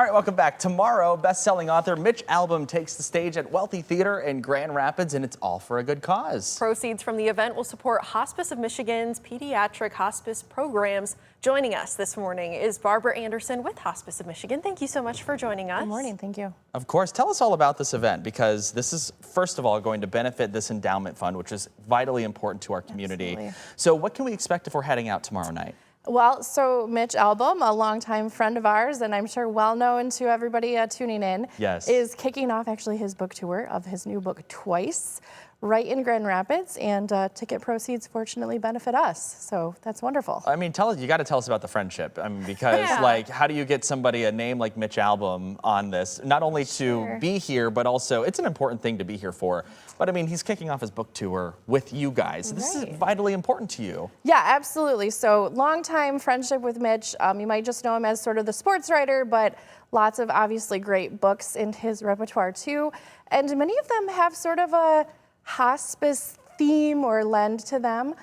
All right, welcome back. Tomorrow, best-selling author Mitch Albom takes the stage at Wealthy Theater in Grand Rapids, and it's all for a good cause. Proceeds from the event will support Hospice of Michigan's pediatric hospice programs. Joining us this morning is Barbara Anderson with Hospice of Michigan. Thank you so much for joining us. Good morning, thank you. Of course, tell us all about this event, because this is, first of all, going to benefit this endowment fund, which is vitally important to our community. Absolutely. So what can we expect if we're heading out tomorrow night? Well, so Mitch Albom, a longtime friend of ours, and I'm sure well known to everybody tuning in, Yes, is kicking off actually his book tour of his new book, Twice, right in Grand Rapids, and ticket proceeds fortunately benefit us. So that's wonderful. I mean, you got to tell us about the friendship. I mean, because like, how do you get somebody, a name like Mitch Albom, on this? Not only to be here, but also it's an important thing to be here for. But I mean, he's kicking off his book tour with you guys. This is vitally important to you. Yeah, absolutely. So longtime friendship with Mitch. You might just know him as sort of the sports writer, but lots of obviously great books in his repertoire too. And many of them have sort of a hospice theme or lend to them.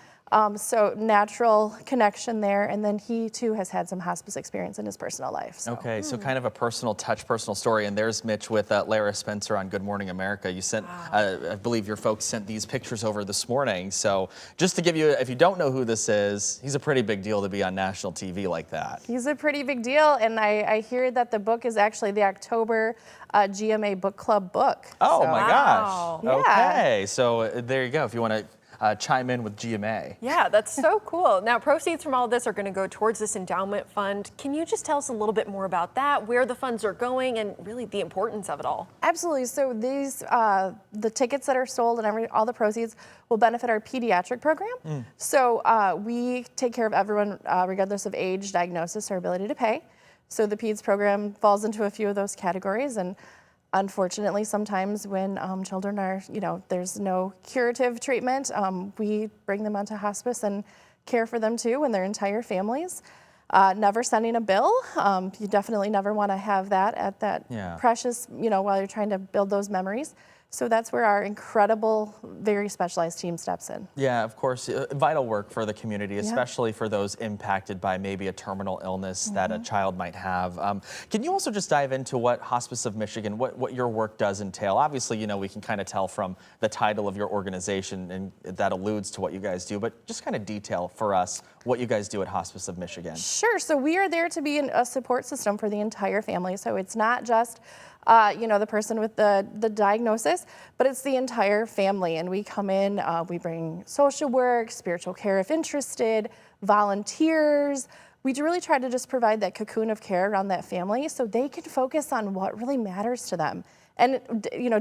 So natural connection there. And then he too has had some hospice experience in his personal life. So. Okay, so kind of a personal touch, personal story. And there's Mitch with Lara Spencer on Good Morning America. You sent, I believe your folks sent these pictures over this morning. So just to give you, if you don't know who this is, he's a pretty big deal to be on national TV like that. He's a pretty big deal. And I hear that the book is actually the October GMA Book Club book. Oh so. my gosh. Yeah. Okay, so there you go. If you want to chime in with GMA. Yeah, that's so cool. Now, proceeds from all of this are going to go towards this endowment fund. Can you just tell us a little bit more about that, where the funds are going, and really the importance of it all? Absolutely. So these, the tickets that are sold and all the proceeds will benefit our pediatric program. So we take care of everyone regardless of age, diagnosis, or ability to pay. So the PEDS program falls into a few of those categories, and unfortunately, sometimes when children are, there's no curative treatment, we bring them onto hospice and care for them too and their entire families. Never sending a bill. You definitely never want to have that at that precious, while you're trying to build those memories. So that's where our incredible, very specialized team steps in. Yeah, of course, vital work for the community, especially for those impacted by maybe a terminal illness that a child might have. Can you also just dive into what Hospice of Michigan, what your work does entail? Obviously, we can kind of tell from the title of your organization, and that alludes to what you guys do, but just kind of detail for us what you guys do at Hospice of Michigan. Sure, so we are there to be a support system for the entire family. So it's not just the person with the diagnosis, but it's the entire family. And we come in, we bring social work, spiritual care if interested, volunteers. We really try to just provide that cocoon of care around that family so they can focus on what really matters to them. And,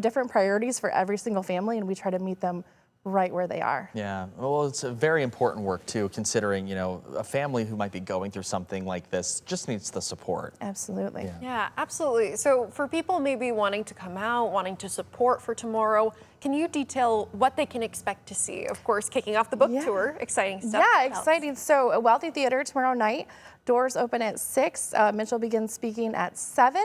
different priorities for every single family, and we try to meet them right where they are. Yeah, well, it's a very important work too, considering, a family who might be going through something like this just needs the support. Absolutely. Yeah, absolutely. So for people maybe wanting to come out, wanting to support for tomorrow, can you detail what they can expect to see? Of course, kicking off the book tour, exciting stuff. Yeah, exciting. So a Wealthy Theater tomorrow night, doors open at 6. Mitch will begin speaking at 7.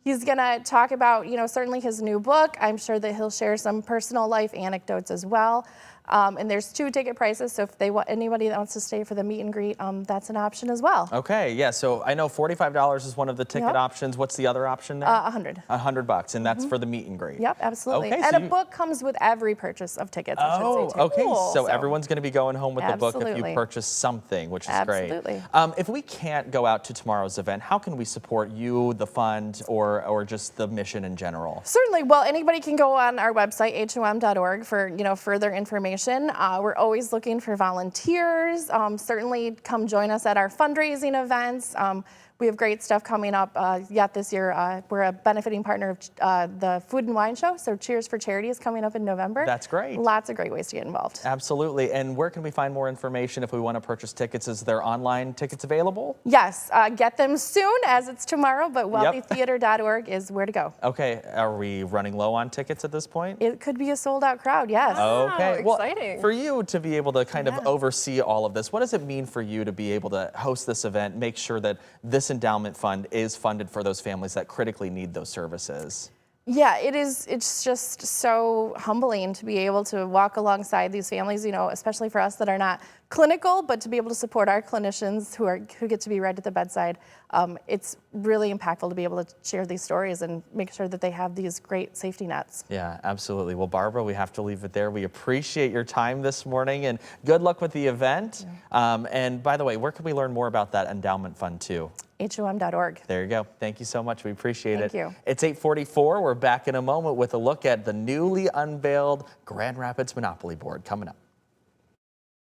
He's going to talk about, certainly his new book. I'm sure that he'll share some personal life anecdotes as well. And there's 2 ticket prices, so if anybody that wants to stay for the meet and greet, that's an option as well. Okay, yeah, so I know $45 is one of the ticket options. What's the other option there? $100. $100, and that's for the meet and greet. Yep, absolutely. Okay, and so a book comes with every purchase of tickets, I should say, too. Okay, so everyone's going to be going home with the book if you Absolutely. purchase something, which is Absolutely. great. If we can't go out to tomorrow's event, how can we support you, the fund, or just the mission in general? Certainly. Well, anybody can go on our website, HOM.org, for further information. We're always looking for volunteers. Certainly come join us at our fundraising events. We have great stuff coming up yet this year. We're a benefiting partner of the Food and Wine Show, so Cheers for Charity is coming up in November. That's great. Lots of great ways to get involved. Absolutely. And where can we find more information if we want to purchase tickets? Is there online tickets available? Yes, get them soon as it's tomorrow, but wealthytheater.org is where to go. Okay, are we running low on tickets at this point? It could be a sold out crowd, yes. Okay, well, exciting. for you to be able to kind of oversee all of this, what does it mean for you to be able to host this event, make sure that this endowment fund is funded for those families that critically need those services? Yeah, it is. It's just so humbling to be able to walk alongside these families, especially for us that are not clinical, but to be able to support our clinicians who get to be right at the bedside, it's really impactful to be able to share these stories and make sure that they have these great safety nets. Yeah, absolutely. Well, Barbara, we have to leave it there. We appreciate your time this morning, and good luck with the event. And by the way, where can we learn more about that endowment fund too? HOM.org. There you go. Thank you so much. We appreciate it. Thank you. It's 8:44. We're back in a moment with a look at the newly unveiled Grand Rapids Monopoly board coming up.